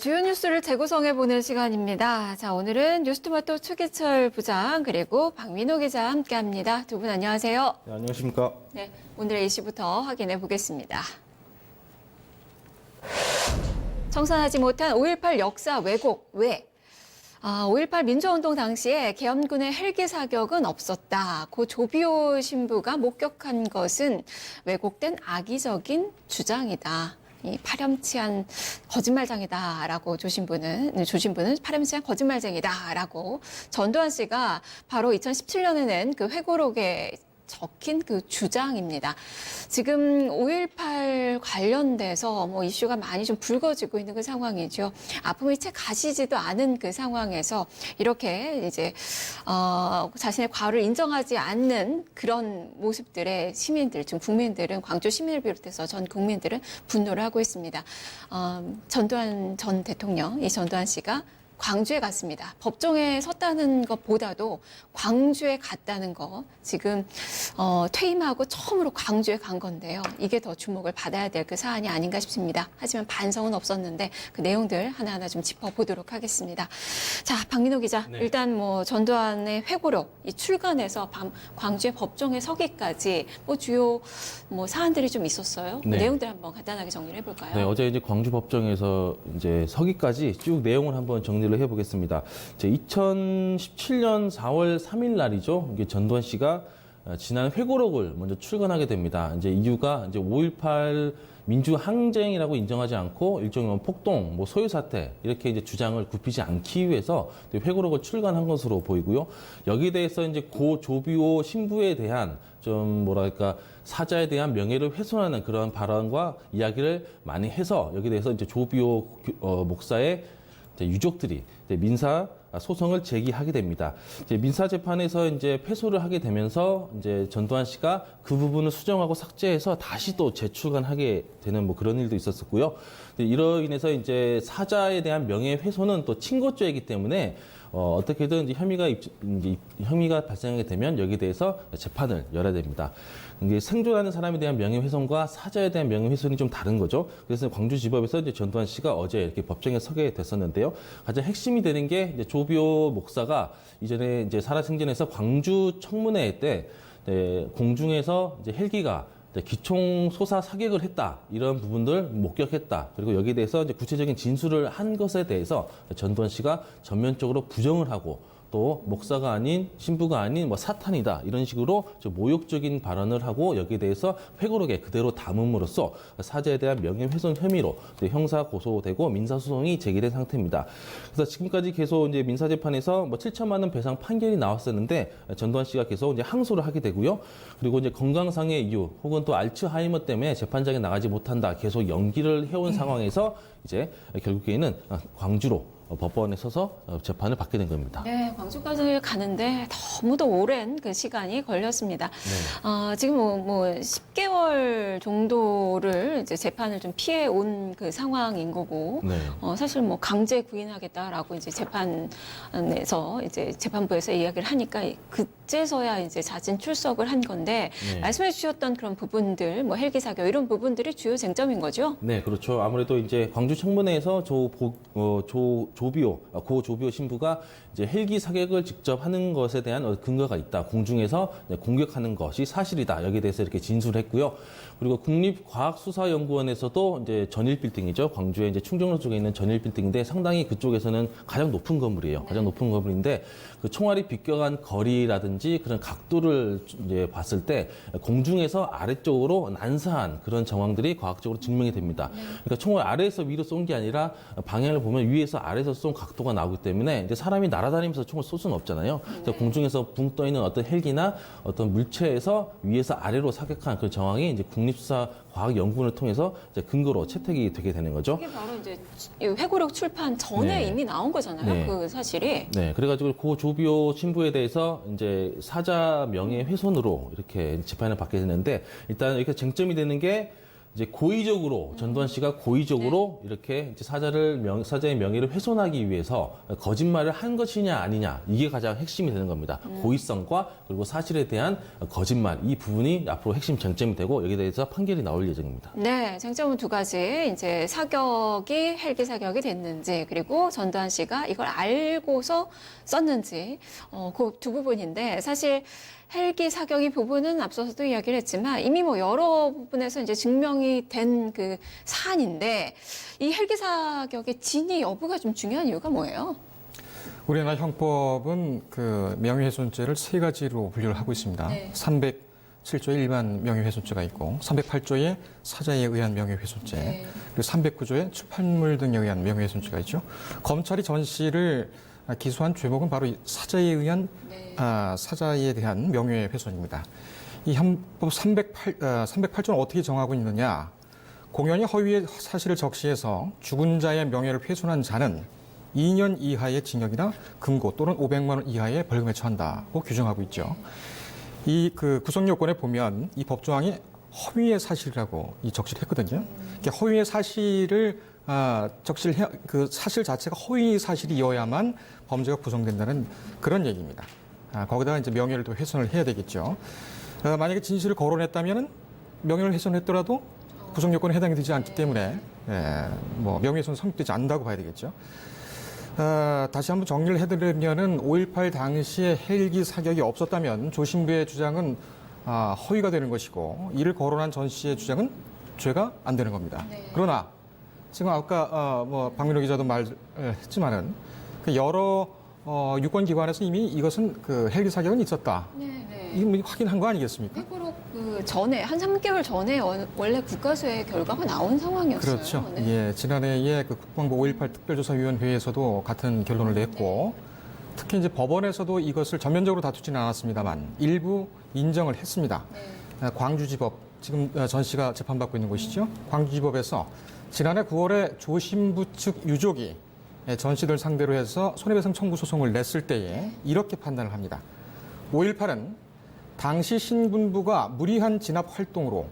주요 뉴스를 재구성해보는 시간입니다. 자, 오늘은 뉴스토마토 추기철 부장 그리고 박민호 기자 함께합니다. 두 분 안녕하세요. 네, 안녕하십니까. 네, 오늘의 이슈부터 확인해 보겠습니다. 청산하지 못한 5.18 역사 왜곡 왜? 5.18 민주화운동 당시에 계엄군의 헬기 사격은 없었다. 고 조비오 신부가 목격한 것은 왜곡된 악의적인 주장이다. 이 파렴치한 거짓말장이다라고 조신부는 파렴치한 거짓말쟁이다라고 전두환 씨가 바로 2017년에 낸 그 회고록에 적힌 그 주장입니다. 지금 5.18 관련돼서 뭐 이슈가 많이 좀 불거지고 있는 그 상황이죠. 아픔이 채 가시지도 않은 그 상황에서 이렇게 이제 자신의 과를 인정하지 않는 그런 모습들의 시민들, 지금 국민들은 광주 시민을 비롯해서 전 국민들은 분노를 하고 있습니다. 전두환 전 대통령, 이 전두환 씨가 광주에 갔습니다. 법정에 섰다는 것보다도 광주에 갔다는 거 지금 퇴임하고 처음으로 광주에 간 건데요. 이게 더 주목을 받아야 될 그 사안이 아닌가 싶습니다. 하지만 반성은 없었는데 그 내용들 하나하나 좀 짚어보도록 하겠습니다. 자, 박민호 기자. 네. 일단 뭐 전두환의 회고록 이 출간해서 광주의 법정에 서기까지 뭐 주요 뭐 사안들이 좀 있었어요. 그 네. 내용들 한번 간단하게 정리를 해볼까요? 네, 어제 이제 광주 법정에서 이제 서기까지 쭉 내용을 한번 정리를 해보겠습니다. 이제 2017년 4월 3일 날이죠. 이게 전두환 씨가 지난 회고록을 먼저 출간하게 됩니다. 이제 이유가 이제 5.18 민주항쟁이라고 인정하지 않고 일종의 폭동, 뭐 소요 사태 이렇게 이제 주장을 굽히지 않기 위해서 회고록을 출간한 것으로 보이고요. 여기에 대해서 이제 고 조비오 신부에 대한 좀 뭐랄까 사자에 대한 명예를 훼손하는 그런 발언과 이야기를 많이 해서 여기에 대해서 이제 조비오 목사의 유족들이 민사 소송을 제기하게 됩니다. 이제 민사 재판에서 이제 패소를 하게 되면서 이제 전두환 씨가 그 부분을 수정하고 삭제해서 다시 또 재출간하게 되는 뭐 그런 일도 있었었고요. 이로 인해서 이제 사자에 대한 명예훼손은 또 친고죄이기 때문에 어떻게든 이제 혐의가 발생하게 되면 여기에 대해서 재판을 열어야 됩니다. 이게 생존하는 사람에 대한 명예훼손과 사자에 대한 명예훼손이 좀 다른 거죠. 그래서 광주지법에서 이제 전두환 씨가 어제 이렇게 법정에 서게 됐었는데요. 가장 핵심이 되는 게 이제 조비오 목사가 이전에 이제 살아생전에서 광주 청문회 때 공중에서 이제 헬기가 기총 소사 사격을 했다. 이런 부분들 목격했다. 그리고 여기에 대해서 이제 구체적인 진술을 한 것에 대해서 전두환 씨가 전면적으로 부정을 하고 또 목사가 아닌 신부가 아닌 뭐 사탄이다 이런 식으로 좀 모욕적인 발언을 하고 여기에 대해서 회고록에 그대로 담음으로써 사자에 대한 명예훼손 혐의로 형사 고소되고 민사 소송이 제기된 상태입니다. 그래서 지금까지 계속 이제 민사 재판에서 뭐 7천만 원 배상 판결이 나왔었는데 전두환 씨가 계속 이제 항소를 하게 되고요. 그리고 이제 건강상의 이유 혹은 또 알츠하이머 때문에 재판장에 나가지 못한다 계속 연기를 해온 상황에서 이제 결국에는 광주로 법원에 서서 재판을 받게 된 겁니다. 네, 광주까지 가는데 너무도 오랜 그 시간이 걸렸습니다. 네. 지금 뭐 10개월 정도를 이제 재판을 좀 피해 온 그 상황인 거고, 네. 사실 뭐 강제 구인하겠다라고 이제 재판에서 이제 재판부에서 이야기를 하니까 그제서야 이제 자진 출석을 한 건데 네. 말씀해 주셨던 그런 부분들, 뭐 헬기 사격 이런 부분들이 주요 쟁점인 거죠? 네, 그렇죠. 아무래도 이제 광주 청문회에서 고 조비오 신부가 이제 헬기 사격을 직접 하는 것에 대한 근거가 있다. 공중에서 공격하는 것이 사실이다. 여기에 대해서 이렇게 진술했고요. 그리고 국립과학수사연구원에서도 이제 전일 빌딩이죠. 광주에 이제 충정로 쪽에 있는 전일 빌딩인데 상당히 그쪽에서는 가장 높은 건물이에요. 가장 높은 건물인데 그 총알이 비껴간 거리라든지 그런 각도를 이제 봤을 때 공중에서 아래쪽으로 난사한 그런 정황들이 과학적으로 증명이 됩니다. 그러니까 총을 아래에서 위로 쏜 게 아니라 방향을 보면 위에서 아래에서 쏜 각도가 나오기 때문에 이제 사람이 날아다니면서 총을 쏠 수는 없잖아요. 그래서 공중에서 붕 떠 있는 어떤 헬기나 어떤 물체에서 위에서 아래로 사격한 그 정황이 이제 국립수사과학연구원을 통해서 이제 근거로 채택이 되게 되는 거죠. 이게 바로 이제 회고록 출판 전에 네. 이미 나온 거잖아요. 네. 그 사실이. 네, 그래가지고 고 조비오 신부에 대해서 이제 사자 명예훼손으로 이렇게 재판을 받게 되는데 일단 이렇게 쟁점이 되는 게 이제 고의적으로 전두환 씨가 고의적으로 이렇게 이제 사자의 명예를 훼손하기 위해서 거짓말을 한 것이냐 아니냐 이게 가장 핵심이 되는 겁니다. 고의성과 그리고 사실에 대한 거짓말 이 부분이 앞으로 핵심 쟁점이 되고 여기에 대해서 판결이 나올 예정입니다. 네, 쟁점은 두 가지. 이제 사격이 헬기 사격이 됐는지, 그리고 전두환 씨가 이걸 알고서 썼는지, 그 두 부분인데, 사실 헬기 사격이 부분은 앞서서도 이야기를 했지만 이미 뭐 여러 부분에서 이제 증명이 된 그 사안인데, 이 헬기 사격의 진위 여부가 좀 중요한 이유가 뭐예요? 우리나라 형법은 그 명예훼손죄를 세 가지로 분류를 하고 있습니다. 네. 307조의 일반 명예훼손죄가 있고, 308조의 사자에 의한 명예훼손죄, 네. 그리고 309조의 출판물 등에 의한 명예훼손죄가 있죠. 검찰이 전 씨를 기소한 죄목은 바로 이 사자에 의한 네. 사자에 대한 명예훼손입니다. 이 형법 308조는 어떻게 정하고 있느냐? 공연히 허위의 사실을 적시해서 죽은 자의 명예를 훼손한 자는 2년 이하의 징역이나 금고 또는 500만 원 이하의 벌금에 처한다고 규정하고 있죠. 이 그 구성 요건에 보면 이 법조항이 허위의 사실이라고 이 적시를 했거든요. 이렇게 허위의 사실을 그 사실 자체가 허위 사실이어야만 범죄가 구성된다는 그런 얘기입니다. 거기다가 이제 명예를 또 훼손을 해야 되겠죠. 만약에 진실을 거론했다면은 명예를 훼손했더라도 구성 요건에 해당이 되지 않기 때문에 뭐 명예훼손 성립되지 않는다고 봐야 되겠죠. 다시 한번 정리를 해드리면은 5.18 당시에 헬기 사격이 없었다면 조 신부의 주장은 허위가 되는 것이고 이를 거론한 전 씨의 주장은 죄가 안 되는 겁니다. 네. 그러나 지금 아까 뭐 박민호 기자도 말했지만은 그 여러 유권기관에서 이미 이것은 그 헬기 사격은 있었다. 네, 네. 이거 확인한 거 아니겠습니까? 회고록 그 전에 한 3개월 전에 원래 국가수의 결과가 나온 상황이었어요. 그렇죠. 네. 예, 지난해에 그 국방부 5.18 특별조사위원회에서도 같은 결론을 냈고, 특히 이제 법원에서도 이것을 전면적으로 다투지는 않았습니다만 일부 인정을 했습니다. 네. 광주지법, 지금 전 씨가 재판받고 있는 곳이죠. 광주지법에서 지난해 9월에 조 신부 측 유족이 전 씨들 상대로 해서 손해배상 청구 소송을 냈을 때에 이렇게 판단을 합니다. 5.18은 당시 신군부가 무리한 진압 활동으로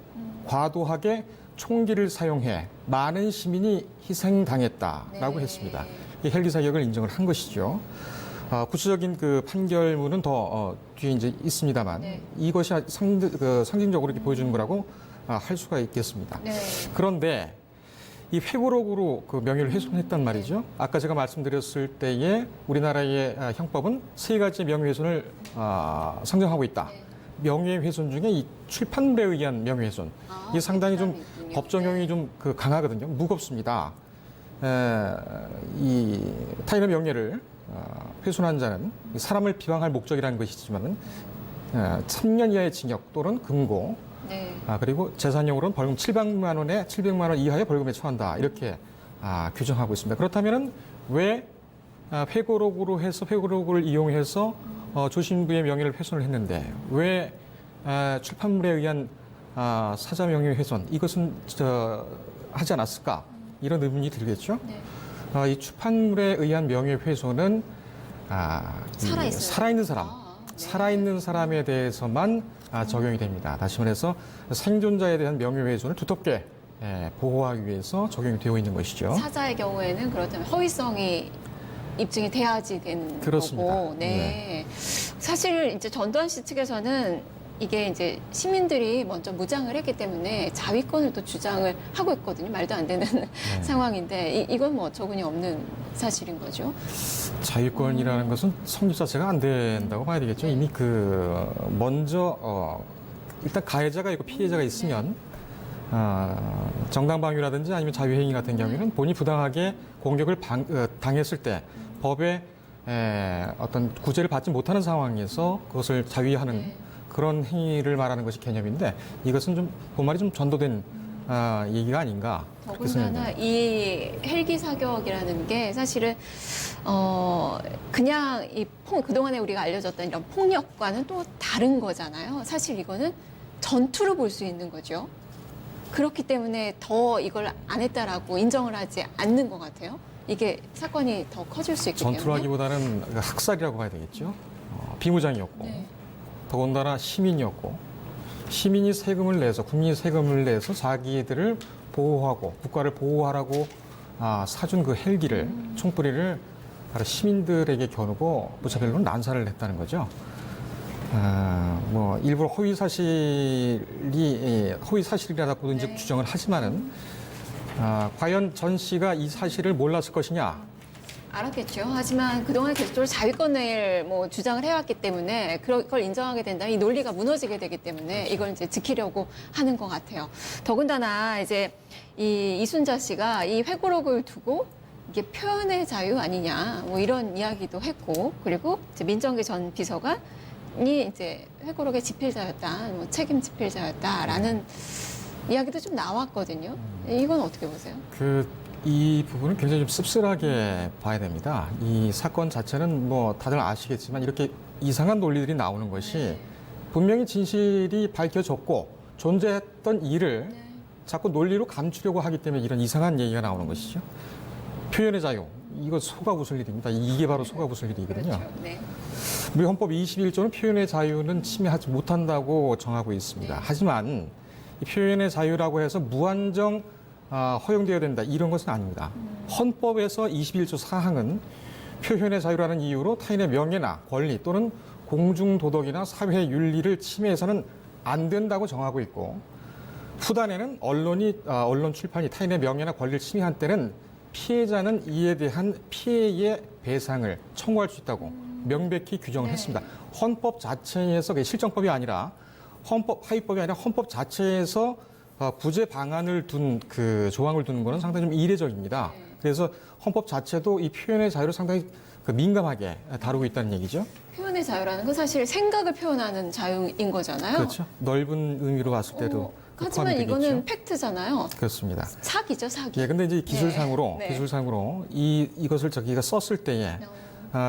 과도하게 총기를 사용해 많은 시민이 희생당했다라고 네. 했습니다. 이 헬기 사격을 인정을 한 것이죠. 구체적인 그 판결문은 더 뒤에 이제 있습니다만 네. 이것이 상징적으로 이렇게 보여주는 거라고 할 수가 있겠습니다. 네. 그런데 이 회고록으로 그 명예를 훼손했단 말이죠. 아까 제가 말씀드렸을 때에 우리나라의 형법은 세 가지 명예훼손을 상정하고 있다. 네. 명예훼손 중에 이 출판물에 의한 명예훼손. 이게 상당히 좀 있군요. 법정형이 좀 그 강하거든요. 무겁습니다. 이 타인의 명예를 훼손한 자는 사람을 비방할 목적이라는 것이지만은 3년 이하의 징역 또는 금고, 네. 그리고 재산형으로는 벌금 700만 원 이하의 벌금에 처한다. 이렇게 규정하고 있습니다. 그렇다면은 왜 회고록으로 해서 회고록을 이용해서 조신부의 명예를 훼손을 했는데 왜 출판물에 의한 사자 명예 훼손 이것은 하지 않았을까? 이런 의문이 들겠죠. 네. 이 출판물에 의한 명예 훼손은 살아있어요. 살아있는 사람, 네. 살아있는 사람에 대해서만 적용이 됩니다. 다시 말해서 생존자에 대한 명예훼손을 두텁게 보호하기 위해서 적용이 되어 있는 것이죠. 사자의 경우에는 그렇다면 허위성이 입증이 돼야지 되는 그렇습니다. 거고. 네. 사실 이제 전두환 씨 측에서는 이게 이제 시민들이 먼저 무장을 했기 때문에 자위권을 또 주장을 하고 있거든요. 말도 안 되는 상황인데 이건 뭐 어처구니 없는 사실인 거죠. 자유권이라는 것은 성립 자체가 안 된다고 봐야 되겠죠. 이미 먼저 일단 가해자가 있고 피해자가 있으면 정당방위라든지 아니면 자유행위 같은 경우에는 본인이 부당하게 공격을 당했을 때 법에 어떤 구제를 받지 못하는 상황에서 그것을 자위하는 그런 행위를 말하는 것이 개념인데 이것은 좀 본말이 좀 전도된 얘기가 아닌가. 그렇게 더군다나 생각합니다. 이 헬기 사격이라는 게 사실은 그냥 그동안에 우리가 알려졌던 이런 폭력과는 또 다른 거잖아요. 사실 이거는 전투로 볼 수 있는 거죠. 그렇기 때문에 더 이걸 안 했다라고 인정을 하지 않는 것 같아요. 이게 사건이 더 커질 수 있기 때문에. 전투로 하기보다는 학살이라고 봐야 되겠죠. 비무장이었고 네. 더군다나 시민이었고 시민이 세금을 내서 국민이 세금을 내서 자기들을 보호하고 국가를 보호하라고 사준 그 헬기를 총뿌리를 바로 시민들에게 겨누고 무차별로 난사를 했다는 거죠. 뭐 일부러 허위 사실이라고 이제 네. 주장을 하지만은 과연 전 씨가 이 사실을 몰랐을 것이냐? 알았겠죠. 하지만 그동안 계속적으로 자위권을 뭐 주장을 해왔기 때문에 그걸 인정하게 된다. 이 논리가 무너지게 되기 때문에 이걸 이제 지키려고 하는 것 같아요. 더군다나 이제 이 이순자 씨가 이 회고록을 두고 이게 표현의 자유 아니냐 뭐 이런 이야기도 했고 그리고 이제 민정기 전 비서관이 이제 회고록의 집필자였다, 뭐 책임 집필자였다라는 이야기도 좀 나왔거든요. 이건 어떻게 보세요? 이 부분은 굉장히 좀 씁쓸하게 봐야 됩니다. 이 사건 자체는 뭐 다들 아시겠지만 이렇게 이상한 논리들이 나오는 것이 분명히 진실이 밝혀졌고 존재했던 일을 자꾸 논리로 감추려고 하기 때문에 이런 이상한 얘기가 나오는 것이죠. 표현의 자유, 이거 속아 웃을 일입니다. 이게 바로 속아 웃을 일이거든요. 그렇죠. 네. 우리 헌법 21조는 표현의 자유는 침해하지 못한다고 정하고 있습니다. 하지만 이 표현의 자유라고 해서 무한정 허용되어야 된다 이런 것은 아닙니다. 헌법에서 21조 사항은 표현의 자유라는 이유로 타인의 명예나 권리 또는 공중도덕이나 사회윤리를 침해해서는 안 된다고 정하고 있고 후단에는 언론 출판이 타인의 명예나 권리를 침해한 때는 피해자는 이에 대한 피해의 배상을 청구할 수 있다고 명백히 규정을 네. 했습니다. 헌법 자체에서 그게 실정법이 아니라 하위법이 아니라 헌법 자체에서 구제 방안을 둔 그 조항을 두는 것은 상당히 좀 이례적입니다. 그래서 헌법 자체도 이 표현의 자유를 상당히 민감하게 다루고 있다는 얘기죠. 표현의 자유라는 건 사실 생각을 표현하는 자유인 거잖아요. 그렇죠. 넓은 의미로 봤을 때도 하지만 포함이 이거는 되겠죠. 팩트잖아요. 그렇습니다. 사기죠, 사기. 예, 근데 이제 기술상으로 네. 이것을 저기가 썼을 때에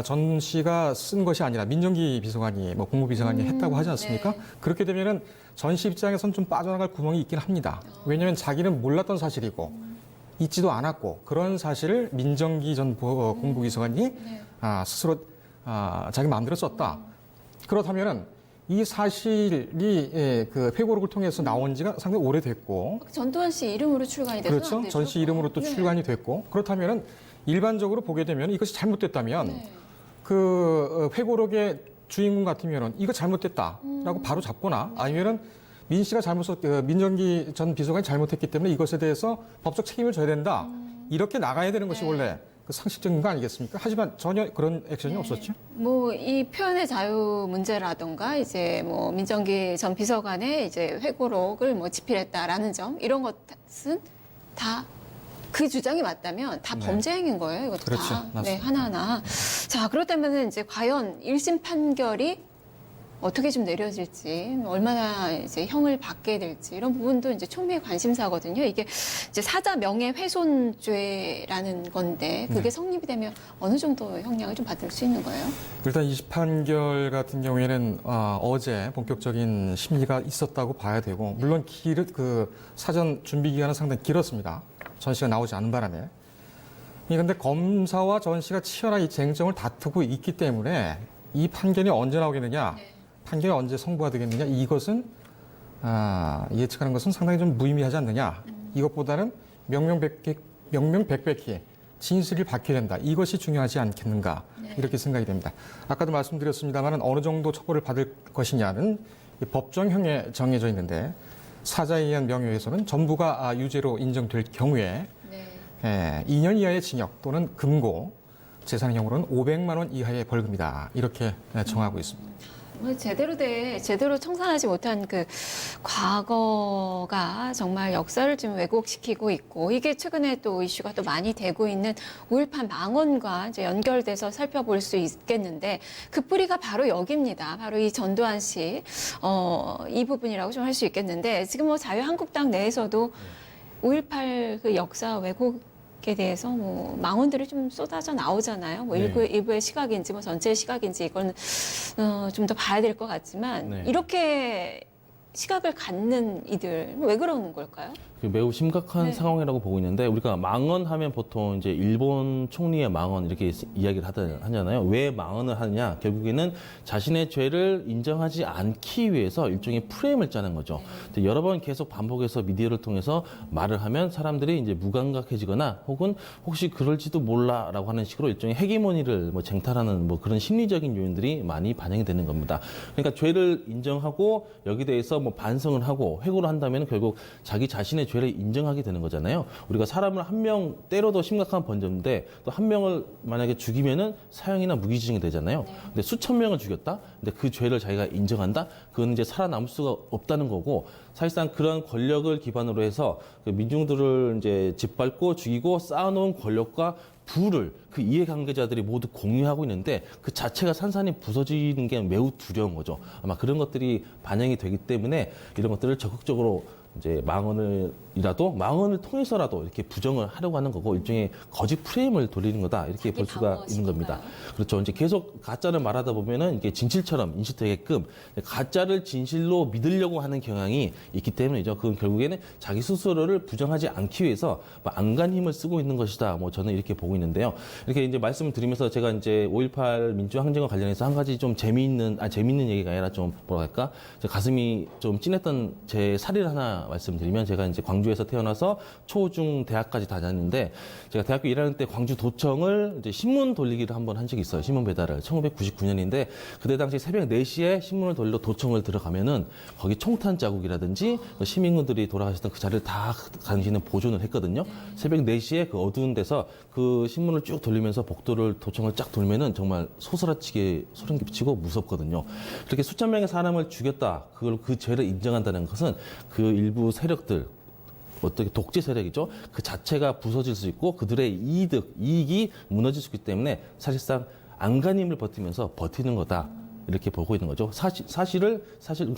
전 씨가 쓴 것이 아니라 민정기 비서관이 뭐 국무비서관이 했다고 하지 않습니까? 네. 그렇게 되면은 전 씨 입장에선 좀 빠져나갈 구멍이 있긴 합니다. 왜냐하면 자기는 몰랐던 사실이고 있지도 않았고 그런 사실을 민정기 전 국무비서관이 네. 스스로 자기 마음대로 썼다. 그렇다면은 이 사실이 그 회고록을 통해서 나온 지가 상당히 오래됐고 전두환 씨 이름으로 출간이 돼서 그렇죠. 전 씨 이름으로 또 출간이 됐고 그렇다면은 일반적으로 보게 되면 이것이 잘못됐다면 네. 그 회고록의 주인공 같으면은 이거 잘못됐다라고 바로 잡거나 아니면은 민 씨가 민정기 전 비서관이 잘못했기 때문에 이것에 대해서 법적 책임을 져야 된다. 이렇게 나가야 되는 것이 원래 그 상식적인 거 아니겠습니까? 하지만 전혀 그런 액션이 없었죠. 뭐 이 표현의 자유 문제라던가 이제 뭐 민정기 전 비서관의 이제 회고록을 뭐 집필했다라는 점 이런 것은 다 그 주장이 맞다면 다 네. 범죄 행위인 거예요. 이것도 그렇죠. 다. 맞습니다. 네, 하나하나. 자, 그렇다면 이제 과연 1심 판결이 어떻게 좀 내려질지, 얼마나 이제 형을 받게 될지 이런 부분도 이제 초미의 관심사거든요. 이게 이제 사자 명예훼손죄라는 건데 그게 네. 성립이 되면 어느 정도 형량을 좀 받을 수 있는 거예요? 일단 20판결 같은 경우에는 어제 본격적인 심리가 있었다고 봐야 되고 물론 그 사전 준비 기간은 상당히 길었습니다. 전 씨가 나오지 않은 바람에. 그런데 검사와 전 씨가 치열한 이 쟁점을 다투고 있기 때문에 이 판결이 언제 나오겠느냐, 판결이 언제 선고가 되겠느냐 이것은 예측하는 것은 상당히 좀 무의미하지 않느냐. 이것보다는 명명백백히 진실이 밝혀야 된다. 이것이 중요하지 않겠는가 이렇게 생각이 됩니다. 아까도 말씀드렸습니다만 어느 정도 처벌을 받을 것이냐는 법정형에 정해져 있는데 사자에 의한 명예훼손은 전부가 유죄로 인정될 경우에 2년 이하의 징역 또는 금고, 재산형으로는 500만 원 이하의 벌금이다. 이렇게 정하고 있습니다. 제대로 청산하지 못한 그 과거가 정말 역사를 좀 왜곡시키고 있고 이게 최근에 또 이슈가 또 많이 되고 있는 5.18 망언과 이제 연결돼서 살펴볼 수 있겠는데 그 뿌리가 바로 여기입니다. 바로 이 전두환 씨 이 부분이라고 좀 할 수 있겠는데 지금 뭐 자유한국당 내에서도 5.18 그 역사 왜곡에 대해서 뭐 망언들이 좀 쏟아져 나오잖아요. 뭐 네. 일부의 시각인지 뭐 전체의 시각인지 이건 좀 더 봐야 될 것 같지만 네. 이렇게 시각을 갖는 이들 왜 그러는 걸까요? 매우 심각한 네. 상황이라고 보고 있는데 우리가 망언 하면 보통 이제 일본 총리의 망언 이렇게 이야기를 하잖아요. 왜 망언을 하느냐? 결국에는 자신의 죄를 인정하지 않기 위해서 일종의 프레임을 짜는 거죠. 근데 여러 번 계속 반복해서 미디어를 통해서 말을 하면 사람들이 이제 무감각해지거나 혹은 혹시 그럴지도 몰라라고 하는 식으로 일종의 헤게모니를 뭐 쟁탈하는 뭐 그런 심리적인 요인들이 많이 반영이 되는 겁니다. 그러니까 죄를 인정하고 여기 대해서 뭐 반성을 하고 회고를 한다면 결국 자기 자신의 죄를 인정하게 되는 거잖아요. 우리가 사람을 한 명 때려도 심각한 범죄인데 또 한 명을 만약에 죽이면은 사형이나 무기징역이 되잖아요. 근데 수천 명을 죽였다. 근데 그 죄를 자기가 인정한다. 그건 이제 살아남을 수가 없다는 거고 사실상 그런 권력을 기반으로 해서 그 민중들을 이제 짓밟고 죽이고 쌓아놓은 권력과 부를 그 이해관계자들이 모두 공유하고 있는데 그 자체가 산산이 부서지는 게 매우 두려운 거죠. 아마 그런 것들이 반영이 되기 때문에 이런 것들을 적극적으로 이제 망언을 통해서라도 이렇게 부정을 하려고 하는 거고 일종의 거짓 프레임을 돌리는 거다 이렇게 볼 수가 있는 겁니다. 그렇죠. 이제 계속 가짜를 말하다 보면은 이게 진실처럼 인식되게끔 가짜를 진실로 믿으려고 하는 경향이 있기 때문이죠. 그건 결국에는 자기 스스로를 부정하지 않기 위해서 안간 힘을 쓰고 있는 것이다. 뭐 저는 이렇게 보고 있는데요. 이렇게 이제 말씀을 드리면서 제가 이제 5.18 민주항쟁과 관련해서 한 가지 좀 재미있는 얘기가 아니라 좀 뭐랄까 가슴이 좀 찐했던 제 사례를 하나 말씀드리면 제가 이제 광주에서 태어나서 초, 중, 대학까지 다녔는데 제가 대학교 1학년 때 광주 도청을 이제 신문 돌리기를 한번 한 적이 있어요. 신문 배달을. 1999년인데 그때 당시 새벽 4시에 신문을 돌려 도청을 들어가면은 거기 총탄 자국이라든지 시민분들이 돌아가셨던 그 자리를 다 당시는 보존을 했거든요. 새벽 4시에 그 어두운 데서 그 신문을 쭉 돌리면서 복도를 도청을 쫙 돌면은 정말 소스라치게 소름 끼치고 무섭거든요. 그렇게 수천 명의 사람을 죽였다. 그걸 그 죄를 인정한다는 것은 그 일부 세력들 어떻게 독재 세력이죠. 그 자체가 부서질 수 있고 그들의 이익이 무너질 수 있기 때문에 사실상 안간힘을 버티면서 버티는 거다. 이렇게 보고 있는 거죠. 사실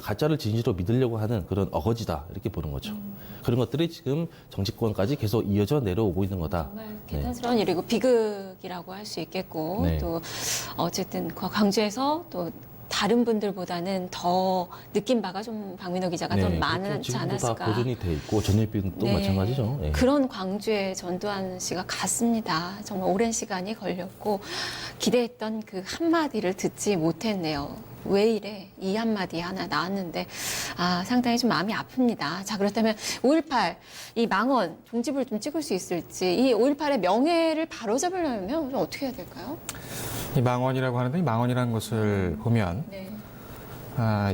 가짜를 진실로 믿으려고 하는 그런 어거지다. 이렇게 보는 거죠. 그런 것들이 지금 정치권까지 계속 이어져 내려오고 있는 거다. 정말 개탄스러운 일이고 비극이라고 할 수 있겠고 네. 또 어쨌든 광주에서 또 다른 분들보다는 더 느낀 바가 좀 박민호 기자가 좀 많지 지금도 않았을까. 다 보존이 돼 있고 전염병도 마찬가지죠. 네. 그런 광주에 전두환 씨가 갔습니다. 정말 오랜 시간이 걸렸고 기대했던 그 한마디를 듣지 못했네요. 왜 이래? 이 한마디 하나 나왔는데 상당히 좀 마음이 아픕니다. 자, 그렇다면 5.18 이 망언 종지부를 좀 찍을 수 있을지 이 5.18의 명예를 바로잡으려면 좀 어떻게 해야 될까요? 이 망언이라고 하는데 이 망언이라는 것을 보면 네.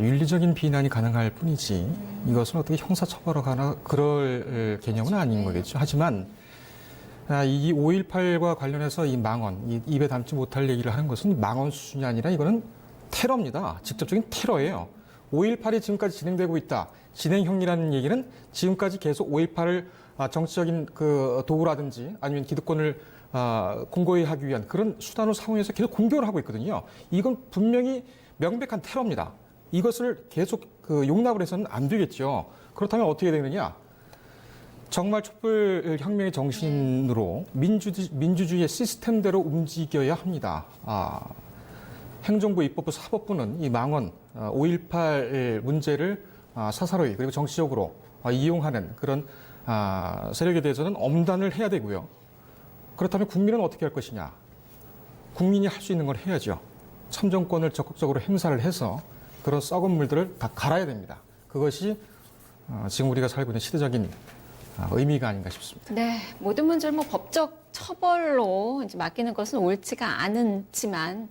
윤리적인 비난이 가능할 뿐이지 이것은 어떻게 형사처벌하거나 그럴 개념은 아닌 거겠죠. 하지만 이 5.18과 관련해서 이 망언, 입에 담지 못할 얘기를 하는 것은 망언 수준이 아니라 이거는 테러입니다. 직접적인 테러예요. 5.18이 지금까지 진행되고 있다. 진행형이라는 얘기는 지금까지 계속 5.18을 정치적인 그 도구라든지 아니면 기득권을 공고히 하기 위한 그런 수단으로 사용해서 계속 공격을 하고 있거든요. 이건 분명히 명백한 테러입니다. 이것을 계속 용납을 해서는 안 되겠죠. 그렇다면 어떻게 해야 되느냐? 정말 촛불 혁명의 정신으로 민주주의의 시스템대로 움직여야 합니다. 행정부, 입법부, 사법부는 이 망언, 5.18 문제를 사사로이 그리고 정치적으로 이용하는 그런 세력에 대해서는 엄단을 해야 되고요. 그렇다면 국민은 어떻게 할 것이냐? 국민이 할 수 있는 걸 해야죠. 참정권을 적극적으로 행사를 해서 그런 썩은 물들을 다 갈아야 됩니다. 그것이 지금 우리가 살고 있는 시대적인 의미가 아닌가 싶습니다. 네, 모든 문제를 법적 처벌로 이제 맡기는 것은 옳지가 않지만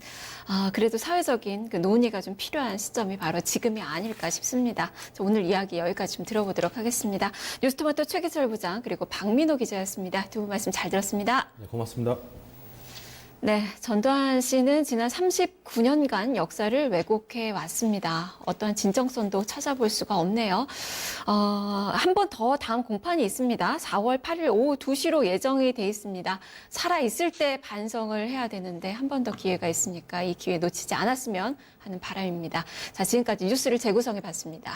그래도 사회적인 그 논의가 좀 필요한 시점이 바로 지금이 아닐까 싶습니다. 오늘 이야기 여기까지 좀 들어보도록 하겠습니다. 뉴스토마토 최기철 부장 그리고 박민호 기자였습니다. 두 분 말씀 잘 들었습니다. 네, 고맙습니다. 네, 전두환 씨는 지난 39년간 역사를 왜곡해 왔습니다. 어떠한 진정성도 찾아볼 수가 없네요. 한 번 더 다음 공판이 있습니다. 4월 8일 오후 2시로 예정이 돼 있습니다. 살아있을 때 반성을 해야 되는데 한 번 더 기회가 있으니까 이 기회 놓치지 않았으면 하는 바람입니다. 자, 지금까지 뉴스를 재구성해 봤습니다.